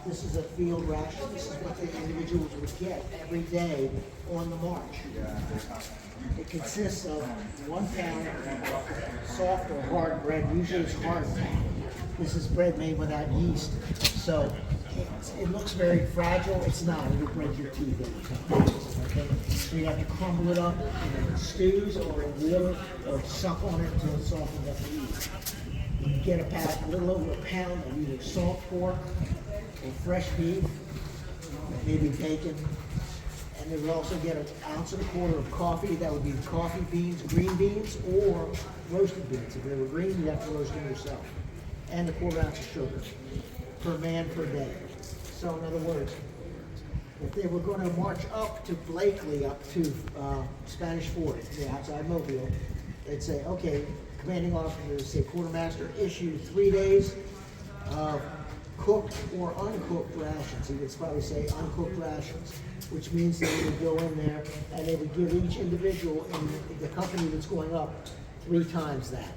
This is a field ration. This is what the individuals would get every day on the march. It consists of 1 pound of soft or hard bread. Usually it's hard bread. This is bread made without yeast. So it looks very fragile. It's not. It'll break your teeth every time. Okay? So you have to crumble it up in stews or in water or suck on it until it's soft enough to eat. You get a little over a pound of either salt pork or fresh beef, maybe bacon, and they would also get 1.25 ounces of coffee. That would be coffee beans, green beans, or roasted beans. If they were green, you have to roast them yourself. And 1/4 ounce of sugar per man per day. So in other words, if they were going to march up to Blakely, up to Spanish Fort, outside Mobile, they'd say, okay, commanding officer would say, quartermaster, issue 3 days of cooked or uncooked rations. He would probably say uncooked rations, which means they would go in there and they would give each individual in the company that's going up 3 times that.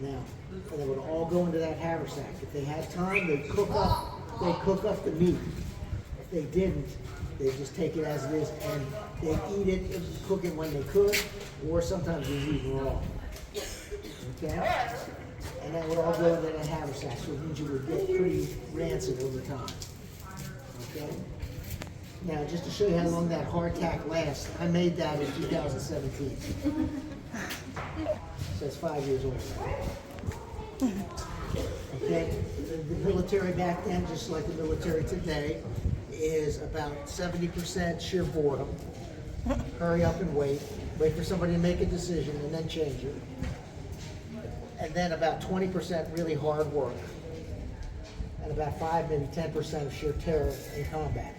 Now, and they would all go into that haversack. If they had time, they'd cook up the meat. If they didn't, they'd just take it as it is and they'd eat it, cook it when they could, or sometimes they'd eat it raw. Okay? And that would all go into that haversack, so it means you would get pretty rancid over time. Okay? Now, just to show you how long that hardtack lasts, I made that in 2017. So it's 5 years old. Okay? The military back then, just like the military today, is about 70% sheer boredom. Hurry up and wait for somebody to make a decision and then change it. And then about 20% really hard work, and about 5, maybe 10% of sheer terror in combat.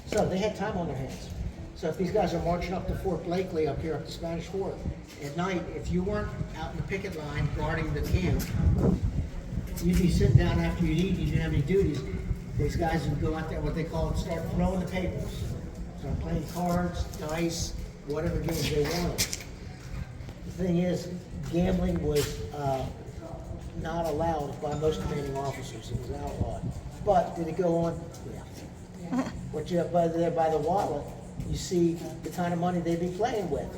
So they had time on their hands. So if these guys are marching up to Fort Blakely up here, up to Spanish Fort, at night, if you weren't out in the picket line guarding the camp, you'd be sitting down after you'd eat, you didn't have any duties. These guys would go out there, what they call it, start throwing the papers. Start playing cards, dice, whatever games they wanted. The thing is, gambling was not allowed by most commanding officers. It was outlawed. But did it go on? Yeah. What you have by the wallet, you see the kind of money they'd be playing with.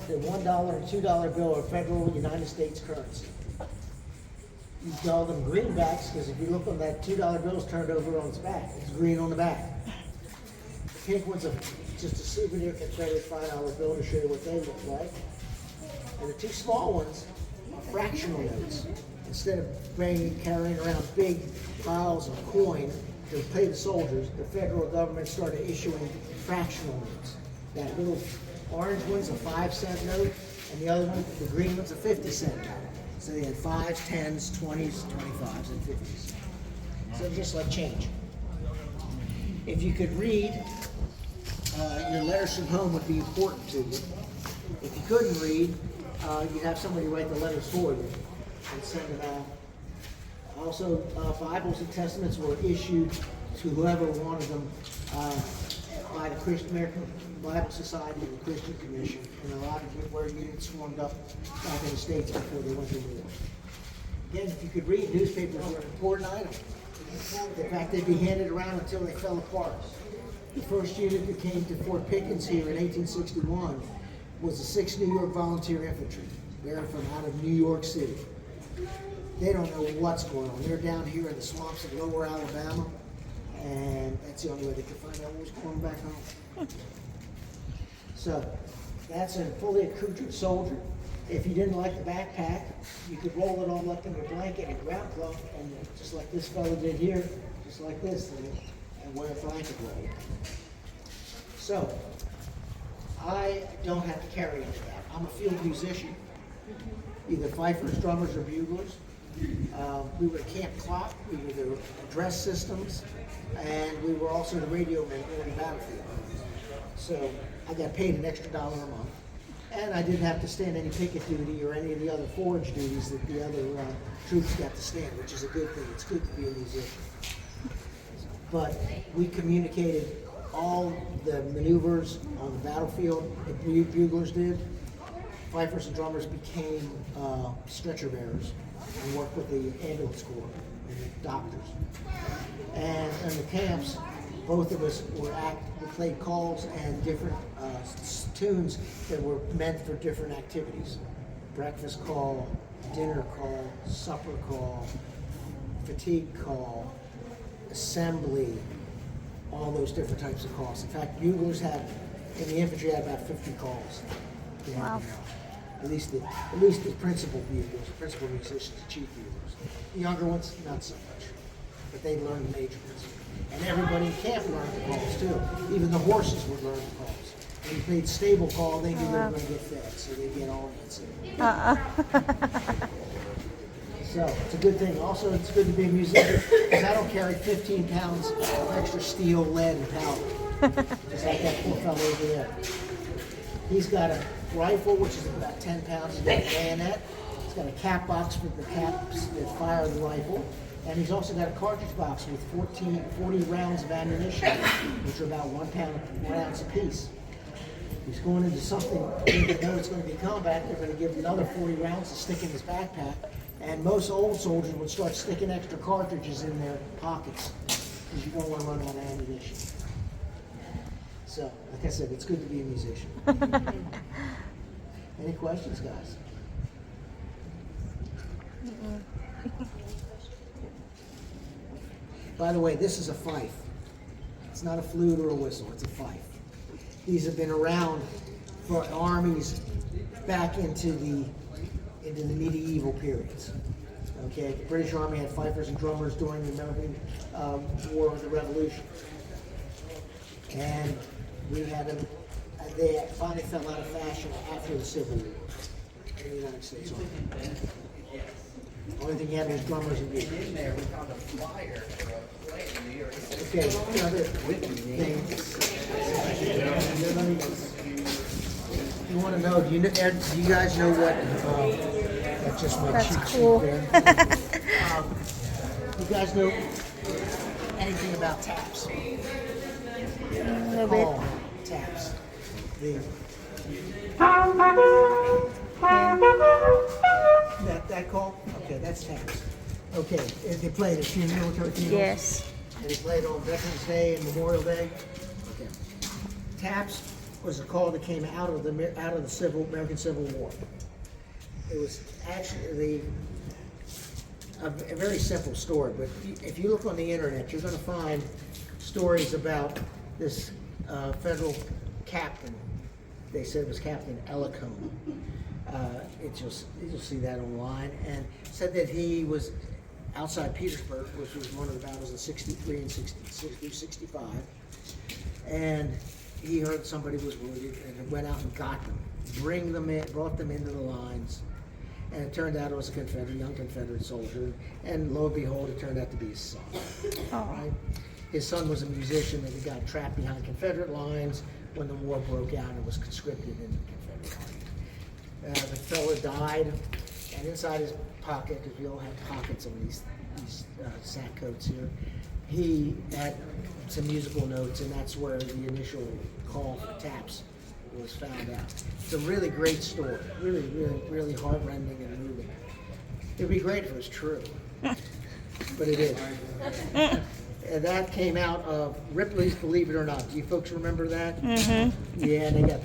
The $1 and $2 bill are federal United States currency. You call them greenbacks because if you look on that $2 bill, it's turned over on its back. It's green on the back. The pink one's just a souvenir Confederate $5 bill to show you what they look like. And the 2 small ones are fractional notes. Instead of carrying around big piles of coin to pay the soldiers, the federal government started issuing fractional notes. That little orange one's a 5-cent note, and the other one, the green one's a 50-cent note. So they had 5s, 10s, 20s, 25s, and 50s. So just like change. If you could read, your letters from home would be important to you. If you couldn't read, you'd have somebody write the letters for you and send them out. Also, Bibles and Testaments were issued to whoever wanted them by the American Bible Society and the Christian Commission, and a lot of where units formed up back in the States before they went to war. Again, if you could read, newspapers were an important item. In fact, they'd be handed around until they fell apart. The first unit that came to Fort Pickens here in 1861 was the 6th New York Volunteer Infantry. They're from out of New York City. They don't know what's going on. They're down here in the swamps of lower Alabama, and that's the only way they can find out what's going on back home. So that's a fully accoutred soldier. If you didn't like the backpack, you could roll it all up in your blanket and ground cloth, and just like this fellow did here, just like this, and wear a blanket roll. So I don't have to carry any of that. I'm a field musician, either fifers, drummers, or buglers. We were Camp Clock, we were the address systems, and we were also the radio men on the battlefield. So I got paid an extra $1 a month. And I didn't have to stand any picket duty or any of the other forage duties that the other troops got to stand, which is a good thing. It's good to be a musician. But we communicated all the maneuvers on the battlefield that we buglers did. Fifers and drummers became stretcher bearers and worked with the ambulance corps and the doctors. And in the camps, both of us we played calls and different tunes that were meant for different activities. Breakfast call, dinner call, supper call, fatigue call, assembly, all those different types of calls. In fact, buglers in the infantry had about 50 calls. Wow. At least the principal buglers, principal musicians, the chief buglers. The younger ones, not so much. But they learned the major ones. And everybody in camp learned the calls too. Even the horses would learn the calls. When you played stable call, they knew they were going to get fed, so they get all antsy. So it's a good thing. Also, it's good to be a musician because I don't carry 15 pounds of extra steel, lead, and powder. Just like that poor fellow over there. He's got a rifle, which is about 10 pounds. He's got a bayonet. He's got a cap box for the caps that fire the rifle. And he's also got a cartridge box with 40 rounds of ammunition, which are about 1 ounce apiece. He's going into something, he doesn't know it's going to be combat. They're going to give him another 40 rounds to stick in his backpack. And most old soldiers would start sticking extra cartridges in their pockets because you don't want to run out of ammunition. So, like I said, it's good to be a musician. Any questions, guys? By the way, this is a fife. It's not a flute or a whistle, it's a fife. These have been around for armies back into the medieval periods. Okay, the British Army had fifers and drummers during the American War of the Revolution. And we had them, they finally fell out of fashion after the Civil War in the United States Army. The only thing you had was drummers and buglers. In there, we found a flyer for a play in New York City. Okay, another thing. You want to know? Do you guys know what? That's just my cheat cool. sheet there. You guys know anything about taps? A little bit. Oh, taps. That call? Okay, that's taps. Okay, they played at few military funerals? Yes. And they played on Veterans Day and Memorial Day? Okay. Taps was a call that came out of the American Civil War. It was actually a very simple story, but if you look on the internet, you're going to find stories about this federal captain. They said it was Captain Ellicombe. You'll see that online, and said that he was outside Petersburg, which was one of the battles in 63 and 65, and he heard somebody was wounded and went out and got them, brought them into the lines, and it turned out it was a young Confederate soldier, and lo and behold, it turned out to be his son. Right? His son was a musician that he got trapped behind Confederate lines when the war broke out and was conscripted into the Confederate Army. The fella died, and inside his pocket, because we all have pockets on these sack coats here, he had some musical notes, and that's where the initial call for taps was found out. It's a really great story, really, really, really heart-rending and moving. It'd be great if it was true, but it is. And that came out of Ripley's Believe It or Not. Do you folks remember that? Yeah, they got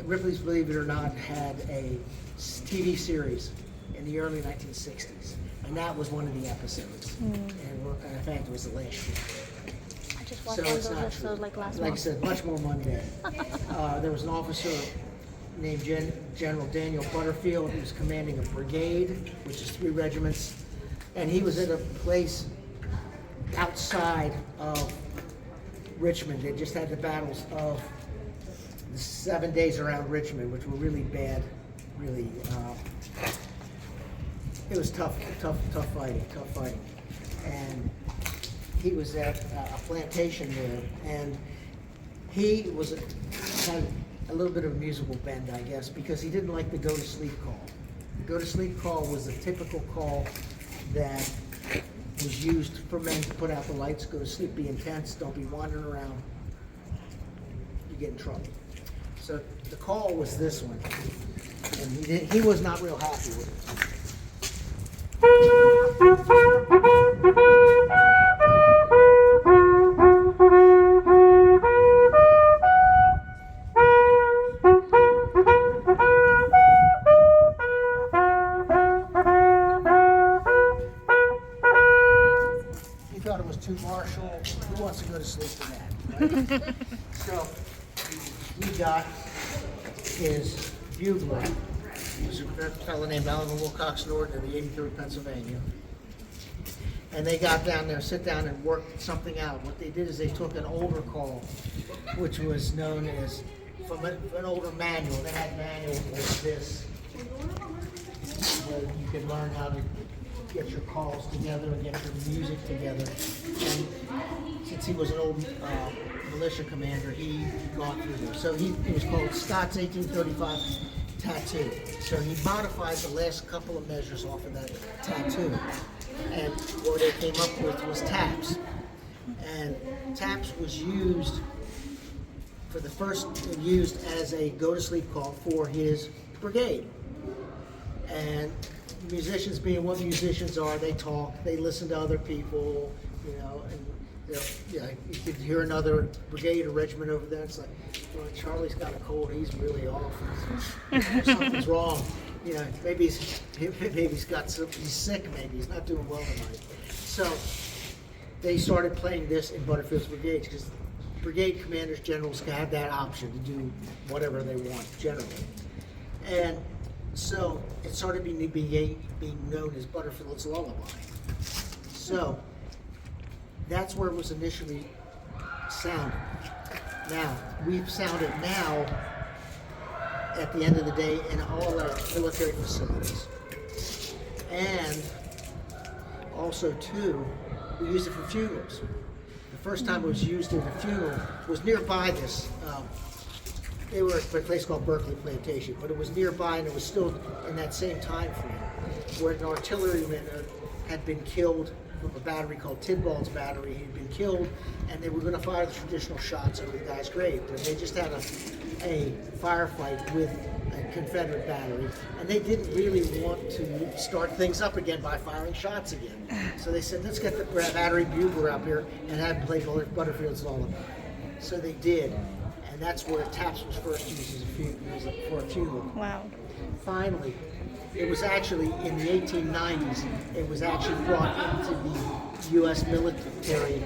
Ripley's Believe It or Not had a TV series in the early 1960s, and that was one of the episodes. And in fact, it was the last year. I just watched So one of it's those not episodes true. like last Like I month. said, much more mundane. There was an officer named General Daniel Butterfield. He was commanding a brigade, which is 3 regiments, and he was at a place outside of Richmond. They just had the battles of the 7 days around Richmond, which were really bad. Really, it was tough fighting. And he was at a plantation there, and he was had a little bit of a musical bend, I guess, because he didn't like the go to sleep call. The go to sleep call was the typical call that was used for men to put out the lights, go to sleep, be intense, don't be wandering around. You get in trouble. So the call was this one, and he was not real happy with it. He thought it was too martial. Who wants to go to sleep to that, right? So he got his bugler. He was a fellow named Alvin Wilcox Norton of the 83rd Pennsylvania. And they got down there, sit down and worked something out. What they did is they took an older call, which was known as, from an older manual. They had manuals like this, where you could learn how to get your calls together and get your music together. And since he was an old militia commander, he got through this. So it was called Scott's 1835 tattoo. So he modified the last couple of measures off of that tattoo. And what they came up with was taps. And taps was used used as a go-to-sleep call for his brigade. And musicians, being what musicians are, they talk, they listen to other people, and you could hear another brigade or regiment over there. It's like, well, Charlie's got a cold. He's really off. Something's wrong. Maybe he's got some. He's sick. Maybe he's not doing well tonight. So they started playing this in Butterfield's brigade because brigade commanders, generals have that option to do whatever they want generally. And so it started being known as Butterfield's lullaby. So that's where it was initially sounded. Now, we've sounded now at the end of the day in all our military facilities. And also, too, we use it for funerals. The first time it was used in a funeral was nearby this. They were at a place called Berkeley Plantation, but it was nearby, and it was still in that same time frame where an artilleryman had been killed from a battery called Tidball's Battery. He'd been killed, and they were going to fire the traditional shots over the guy's grave. But they just had a firefight with a Confederate battery, and they didn't really want to start things up again by firing shots again. So they said, let's get the battery bugler up here and have him play Butterfield's lullaby. So they did. And that's where taps was first used for a funeral. Wow. Finally, it was actually in the 1890s, it was actually brought into the U.S. military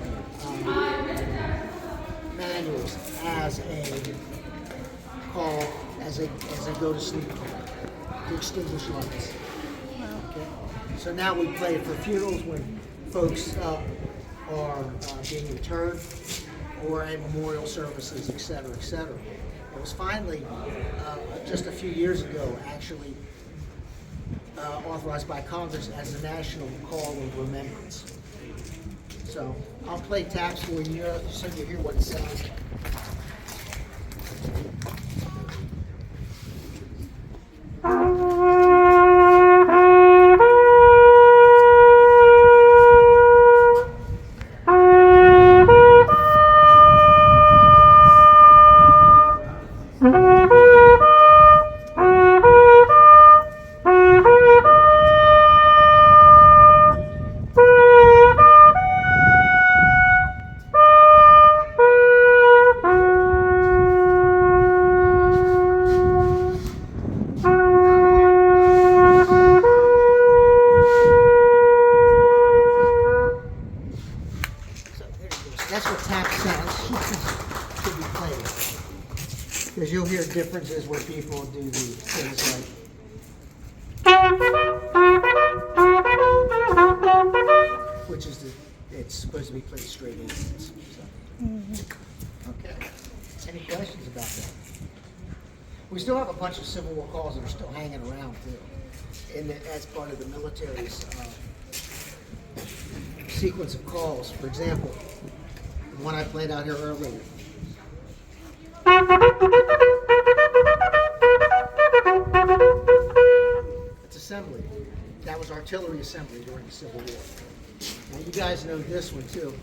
manuals as a call, as a go-to-sleep call, to extinguish lights. Okay? So now we play it for funerals when folks are being interred, or at memorial services, et cetera, et cetera. It was finally, just a few years ago, actually authorized by Congress as a national call of remembrance. So I'll play taps for you so you hear what it sounds like. difference is where people do the things like, which is it's supposed to be played straight in. So. Okay. Any questions about that? We still have a bunch of Civil War calls that are still hanging around too, as part of the military's sequence of calls. For example, the one I played out here earlier. It's assembly. That was artillery assembly during the Civil War. Now you guys know this one too.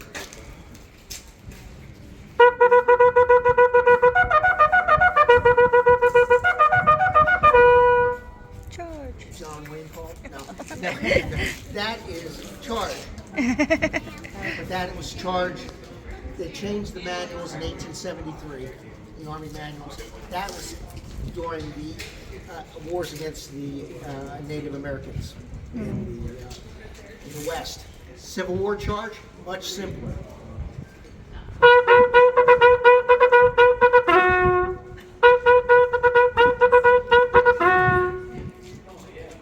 Charge. John Wayne call? No. That is charge. But that was charge. They changed the manuals in 1873, the Army manuals. That was during the wars against the Native Americans in the West. Civil War charge, much simpler.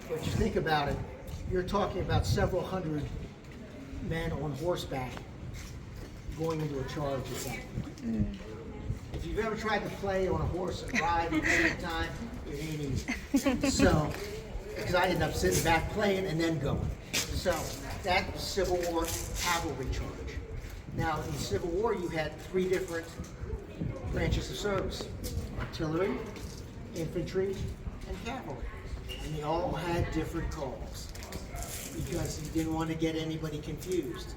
But you think about it, you're talking about several hundred men on horseback going into a charge at that point. If you've ever tried to play on a horse and ride at the same time, it ain't easy. So, because I ended up sitting back playing and then going. So, that was Civil War cavalry charge. Now, in the Civil War, you had 3 different branches of service: artillery, infantry, and cavalry. And they all had different calls because you didn't want to get anybody confused.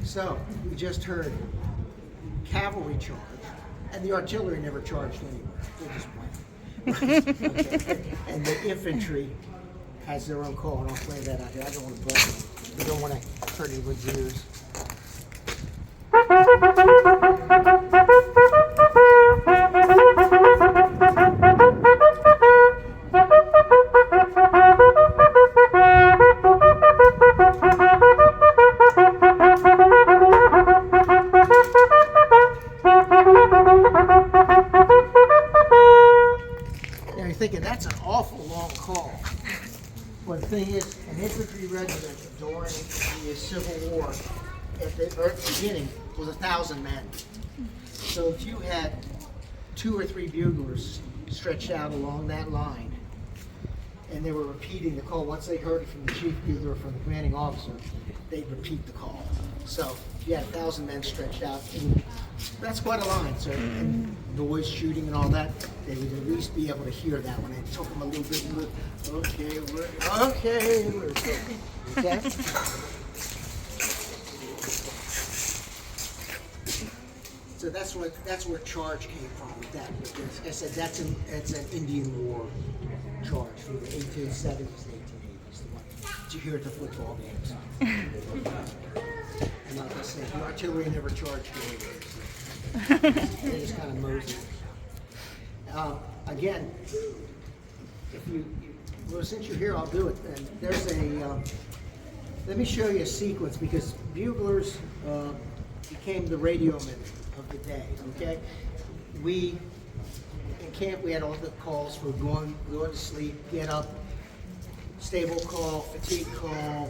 So, we just heard cavalry charge, and the artillery never charged anywhere. They just went. Okay. And the infantry has their own call, and I'll play that out here. I don't want to bust it. We don't want to hurt anyone's ears. Now you're thinking, that's an awful long call. Well, the thing is, an infantry regiment during the Civil War, at the beginning, was 1,000 men. So if you had 2 or 3 buglers stretched out along that line, and they were repeating the call, once they heard it from the chief bugler or from the commanding officer, they'd repeat the call. So if you had 1,000 men stretched out, that's quite a line. So, and noise shooting and all that, they would at least be able to hear that one. It took them a little bit. Okay, okay. So that's where charge came from. With that, like I said, that's an Indian War charge from the 1870s and 1880s. The one that you hear at the football games. And like I said, the artillery never charged anywhere. They just kind of moseyed. Again, since you're here, I'll do it. And there's let me show you a sequence, because buglers became the radio men of the day. Okay, in camp we had all the calls for going to sleep, get up, stable call, fatigue call,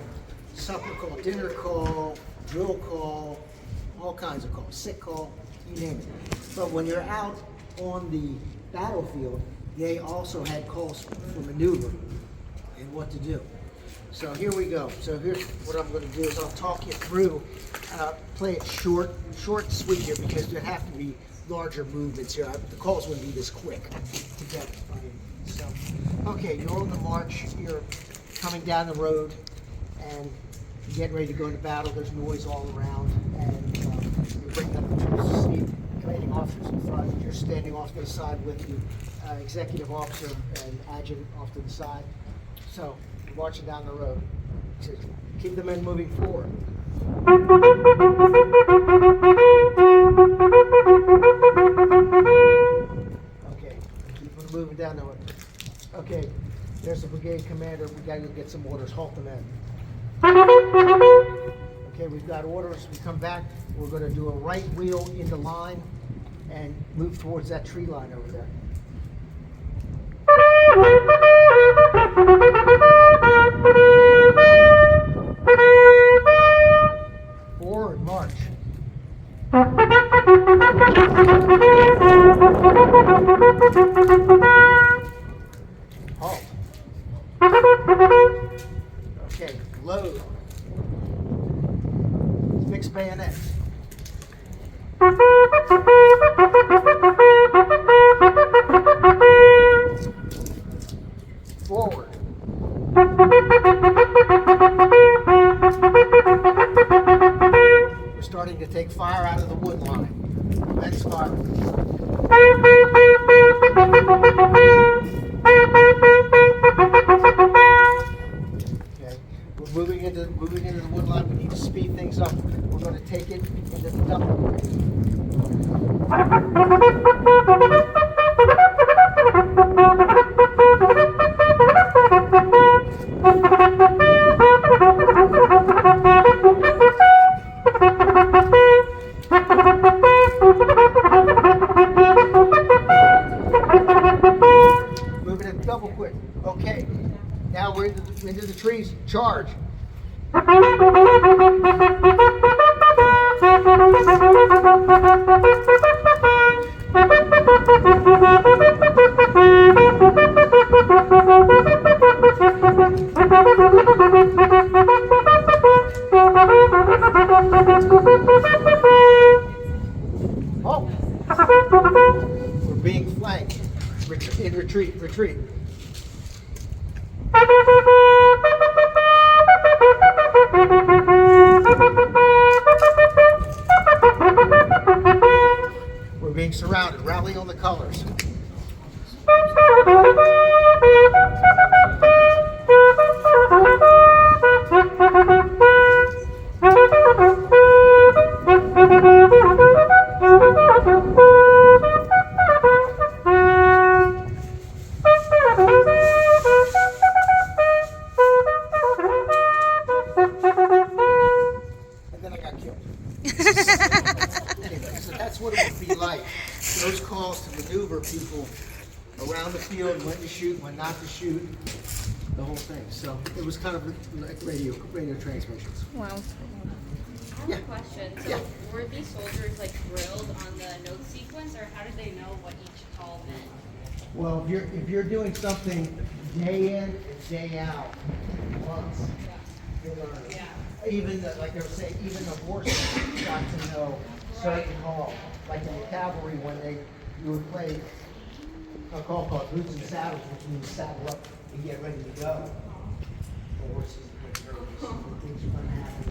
supper call, dinner call, drill call, all kinds of calls, sick call, you name it. But when you're out on the battlefield, they also had calls for maneuver and what to do. So here we go. So here's what I'm going to do is I'll talk you through, play it short and sweet here, because there have to be larger movements here. The calls wouldn't be this quick to get. So, okay, you're on the march. You're coming down the road, and you're getting ready to go into battle. There's noise all around, and you're bringing up the troops to sleep. Commanding officers in front. You're standing off to the side with the executive officer and adjutant off to the side. So, you're marching down the road. So keep the men moving forward. Okay, keep them moving down the road. Okay, there's the brigade commander. We gotta go get some orders. Halt the men. Okay, we've got orders. We come back. We're going to do a right wheel into line and move towards that tree line over there. Okay, load. Fixed bayonet. Forward. We're starting to take fire out of the wood line. Commence fire. Okay, we're moving into the wood line. We need to speed things up. We're going to take it into the double. Moving it double quick. Okay. Now we're into the trees. Charge. Oh. We're being flanked. In retreat, retreat. We're being surrounded. Rally on the colors. And then I got killed. Anyway, so that's what it would be like. Those calls to maneuver people around the field, when to shoot, when not to shoot, the whole thing. So it was kind of like radio transmissions. Wow. I have Yeah. a question. So Yeah. were these soldiers like drilled on the note sequence, or how did they know what each call meant? Well, if you're doing something day in and day out, months, you learn. Yeah. Even like they were saying, even the horses got to know certain calls. Like in the cavalry, when you would play a call called boots and saddles, which means saddle up and get ready to go. The horses get nervous, when things are going to happen,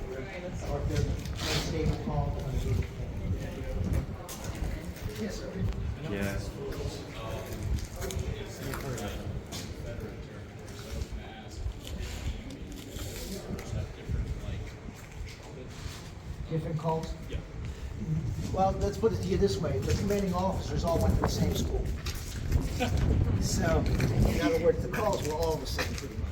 or if they're unstable calls. Yes, sir. Yeah. Different calls? Yeah. Well, let's put it to you this way. The commanding officers all went to the same school. So, in other words, the calls were all the same pretty much.